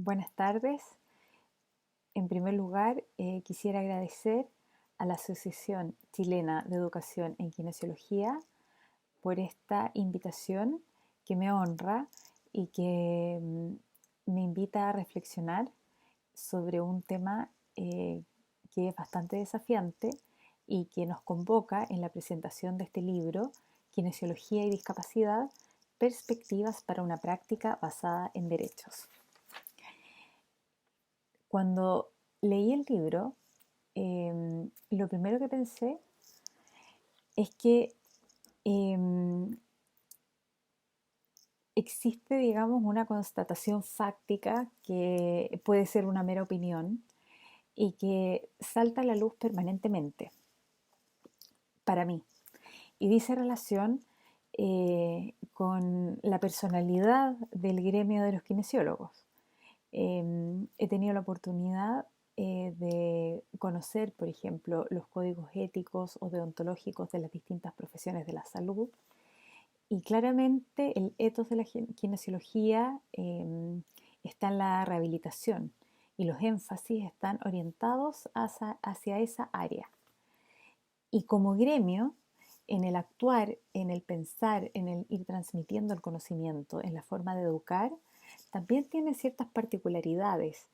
Buenas tardes. En primer lugar, quisiera agradecer a la Asociación Chilena de Educación en Kinesiología por esta invitación que me honra y que me invita a reflexionar sobre un tema que es bastante desafiante y que nos convoca en la presentación de este libro, Kinesiología y Discapacidad, Perspectivas para una práctica basada en derechos. Cuando leí el libro, lo primero que pensé es que eh, existe, digamos, una constatación fáctica que puede ser una mera opinión y que salta a la luz permanentemente para mí. Y dice relación con la personalidad del gremio de los kinesiólogos. He tenido la oportunidad de conocer, por ejemplo, los códigos éticos o deontológicos de las distintas profesiones de la salud y claramente el ethos de la kinesiología está en la rehabilitación y los énfasis están orientados hacia esa área. Y como gremio, en el actuar, en el pensar, en el ir transmitiendo el conocimiento, en la forma de educar, también tiene ciertas particularidades.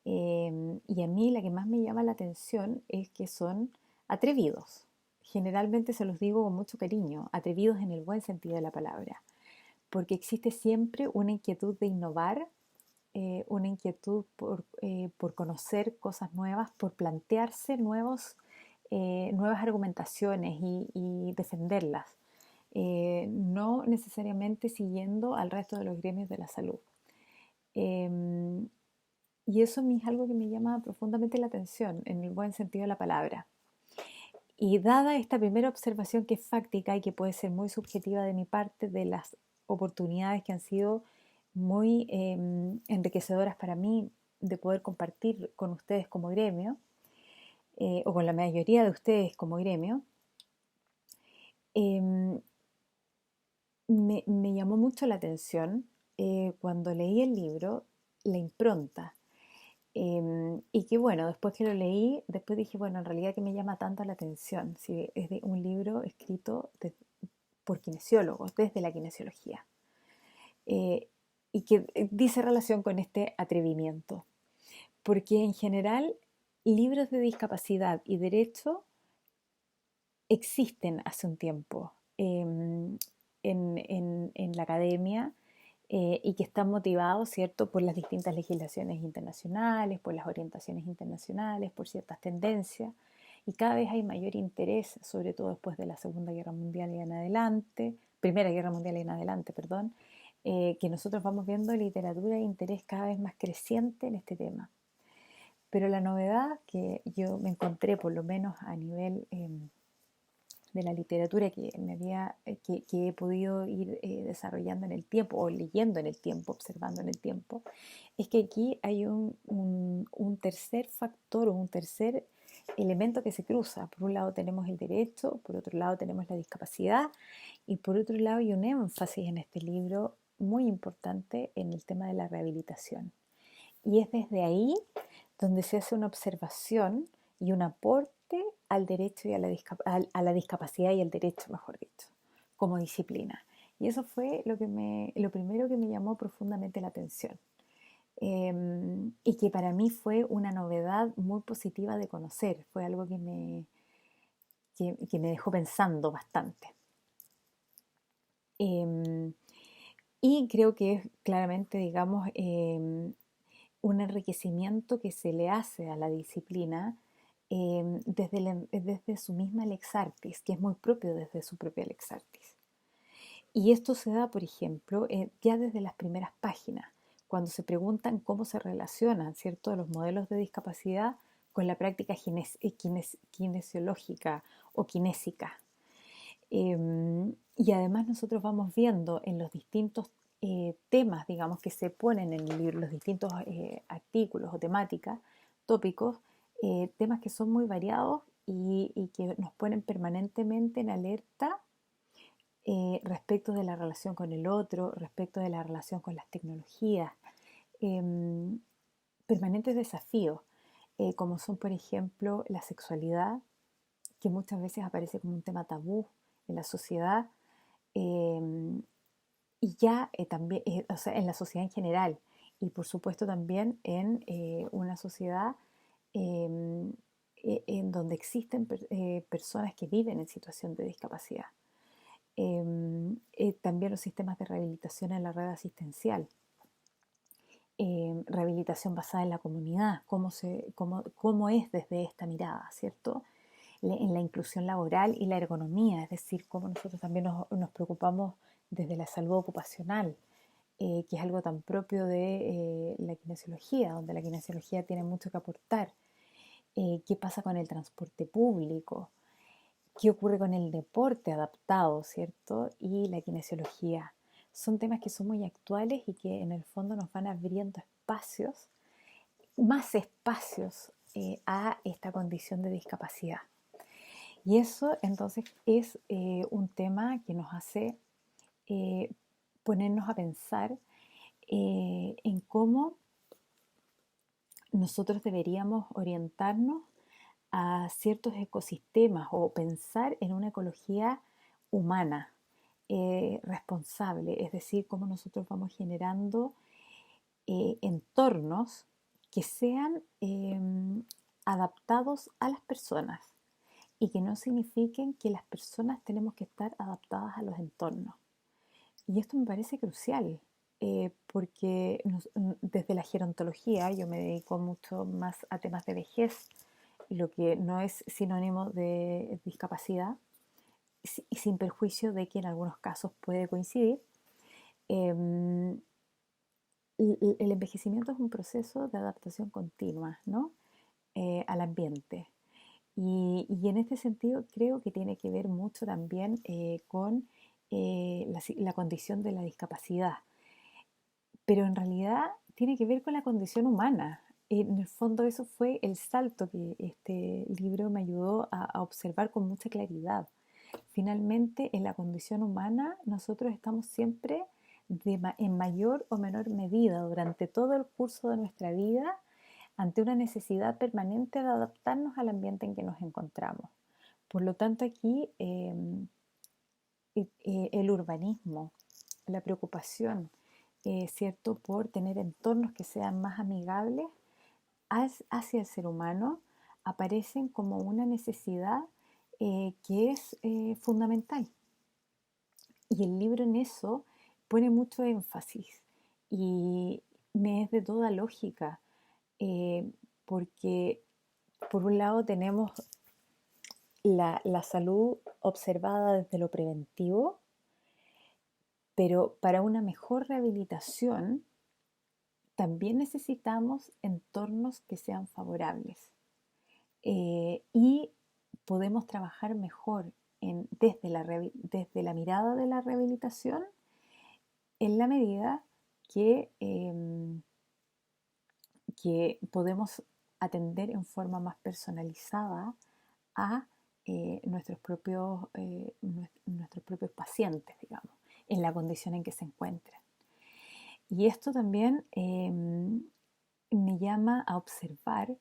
Y a mí la que más me llama la atención es que son atrevidos. Generalmente se los digo con mucho cariño, atrevidos en el buen sentido de la palabra, porque existe siempre una inquietud de innovar, una inquietud por conocer cosas nuevas, por plantearse nuevas argumentaciones y defenderlas, no necesariamente siguiendo al resto de los gremios de la salud. Eh, y eso a mí es algo que me llama profundamente la atención, en el buen sentido de la palabra. Y dada esta primera observación que es fáctica y que puede ser muy subjetiva de mi parte, de las oportunidades que han sido muy enriquecedoras para mí de poder compartir con ustedes como gremio, o con la mayoría de ustedes como gremio, eh, me llamó mucho la atención cuando leí el libro la impronta. Y que bueno, después que lo leí, después dije, bueno, en realidad que me llama tanto la atención, si es de un libro escrito por kinesiólogos, desde la kinesiología, eh, y que dice relación con este atrevimiento, porque en general libros de discapacidad y derecho existen hace un tiempo en la academia y que están motivados, ¿cierto?, por las distintas legislaciones internacionales, por las orientaciones internacionales, por ciertas tendencias, y cada vez hay mayor interés, sobre todo después de la Segunda Guerra Mundial y en adelante, Primera Guerra Mundial y en adelante, perdón, que nosotros vamos viendo literatura e interés cada vez más creciente en este tema. Pero la novedad que yo me encontré, por lo menos a nivel de la literatura que he podido ir desarrollando en el tiempo o leyendo en el tiempo, observando en el tiempo, es que aquí hay un tercer factor o un tercer elemento que se cruza. Por un lado tenemos el derecho, por otro lado tenemos la discapacidad y por otro lado hay un énfasis en este libro muy importante en el tema de la rehabilitación. Y es desde ahí donde se hace una observación y un aporte al derecho y a la discapacidad y al derecho, mejor dicho, como disciplina. Y eso fue lo primero que me llamó profundamente la atención. Y que para mí fue una novedad muy positiva de conocer, fue algo que me dejó pensando bastante. Eh, y creo que es claramente, digamos, un enriquecimiento que se le hace a la disciplina desde su misma Lex Artis, que es muy propio desde su propia Lex Artis. Y esto se da, por ejemplo, ya desde las primeras páginas, cuando se preguntan cómo se relacionan, ¿cierto?, los modelos de discapacidad con la práctica kinesiológica o kinésica. Y además nosotros vamos viendo en los distintos temas, digamos, que se ponen en el libro, los distintos artículos o temáticas, tópicos, temas que son muy variados y que nos ponen permanentemente en alerta respecto de la relación con el otro, respecto de la relación con las tecnologías, em, permanentes desafíos, como son, por ejemplo, la sexualidad, que muchas veces aparece como un tema tabú en la sociedad, em, y ya también, o sea, en la sociedad en general, y por supuesto también en una sociedad em, en donde existen personas que viven en situación de discapacidad. También los sistemas de rehabilitación en la red asistencial, rehabilitación basada en la comunidad, cómo es desde esta mirada, ¿cierto? En la inclusión laboral y la ergonomía, es decir, cómo nosotros también nos preocupamos desde la salud ocupacional, que es algo tan propio de la kinesiología, donde la kinesiología tiene mucho que aportar. ¿Qué pasa con el transporte público? ¿Qué ocurre con el deporte adaptado, cierto? Y la kinesiología. Son temas que son muy actuales y que en el fondo nos van abriendo espacios, más espacios a esta condición de discapacidad. Y eso entonces es un tema que nos hace eh, ponernos a pensar en cómo nosotros deberíamos orientarnos a ciertos ecosistemas o pensar en una ecología humana, responsable, es decir, cómo nosotros vamos generando entornos que sean adaptados a las personas y que no signifiquen que las personas tenemos que estar adaptadas a los entornos. Y esto me parece crucial, porque desde la gerontología yo me dedico mucho más a temas de vejez, lo que no es sinónimo de discapacidad, y sin perjuicio de que en algunos casos puede coincidir. Em, el envejecimiento es un proceso de adaptación continua, ¿no? Al ambiente. Y en este sentido creo que tiene que ver mucho también con la condición de la discapacidad, pero en realidad tiene que ver con la condición humana. En el fondo eso fue el salto que este libro me ayudó a observar con mucha claridad. Finalmente, en la condición humana, nosotros estamos siempre en mayor o menor medida durante todo el curso de nuestra vida ante una necesidad permanente de adaptarnos al ambiente en que nos encontramos. Por lo tanto, aquí el urbanismo, la preocupación, ¿cierto?, por tener entornos que sean más amigables hacia el ser humano, aparecen como una necesidad que es fundamental. Y el libro en eso pone mucho énfasis y me es de toda lógica, eh, porque por un lado tenemos la salud observada desde lo preventivo, pero para una mejor rehabilitación también necesitamos entornos que sean favorables. Y podemos trabajar mejor desde la mirada de la rehabilitación en la medida que podemos atender en forma más personalizada a nuestros propios pacientes, digamos, en la condición en que se encuentran. Y esto también me llama a observar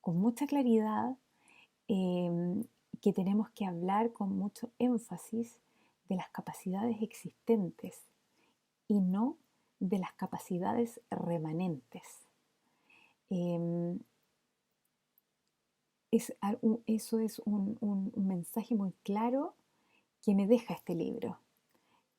con mucha claridad que tenemos que hablar con mucho énfasis de las capacidades existentes y no de las capacidades remanentes. Eh, Eso es un mensaje muy claro que me deja este libro,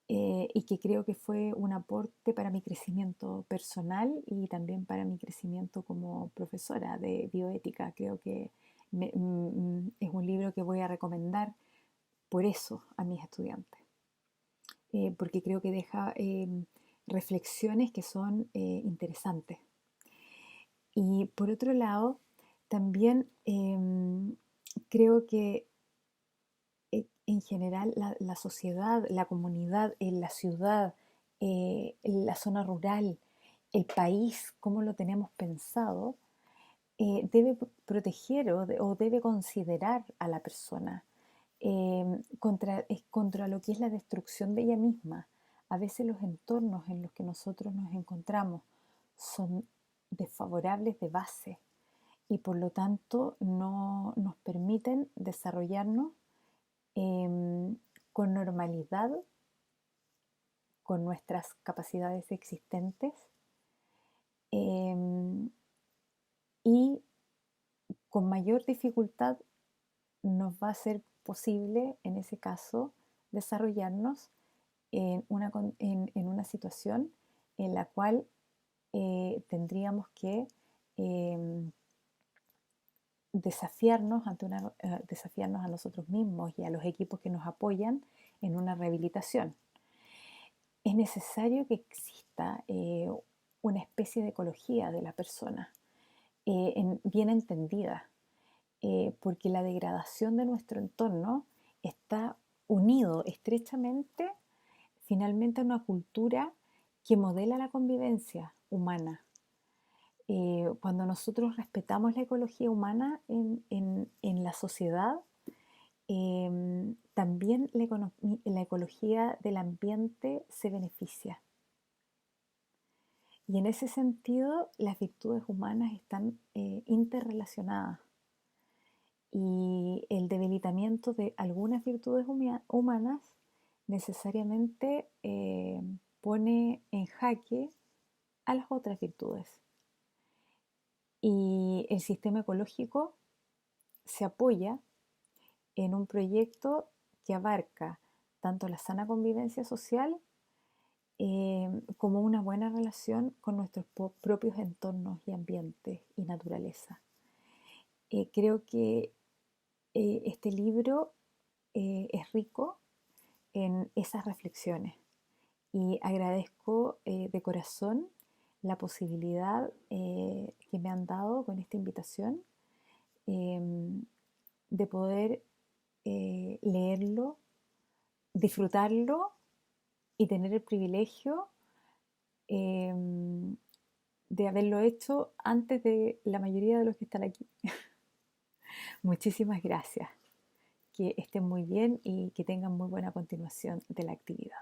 y que creo que fue un aporte para mi crecimiento personal y también para mi crecimiento como profesora de bioética. Creo que es un libro que voy a recomendar por eso a mis estudiantes, porque creo que deja reflexiones que son interesantes. Y por otro lado, también creo que en general la sociedad, la comunidad, la ciudad, la zona rural, el país, como lo tenemos pensado, debe proteger o debe considerar a la persona contra lo que es la destrucción de ella misma. A veces los entornos en los que nosotros nos encontramos son desfavorables de base y por lo tanto no nos permiten desarrollarnos con normalidad, con nuestras capacidades existentes em, y con mayor dificultad nos va a ser posible, en ese caso, desarrollarnos en una situación en la cual tendríamos que eh, desafiarnos a nosotros mismos y a los equipos que nos apoyan en una rehabilitación. Es necesario que exista una especie de ecología de la persona, bien entendida, porque la degradación de nuestro entorno está unido estrechamente finalmente a una cultura que modela la convivencia humana. Cuando nosotros respetamos la ecología humana en la sociedad, también la ecología del ambiente se beneficia. Y en ese sentido, las virtudes humanas están interrelacionadas. Y el debilitamiento de algunas virtudes humanas necesariamente pone en jaque a las otras virtudes. Y el sistema ecológico se apoya en un proyecto que abarca tanto la sana convivencia social como una buena relación con nuestros propios entornos y ambientes y naturaleza. Creo que este libro es rico en esas reflexiones y agradezco de corazón la posibilidad que me han dado con esta invitación de poder leerlo, disfrutarlo y tener el privilegio de haberlo hecho antes de la mayoría de los que están aquí. Muchísimas gracias. Que estén muy bien y que tengan muy buena continuación de la actividad.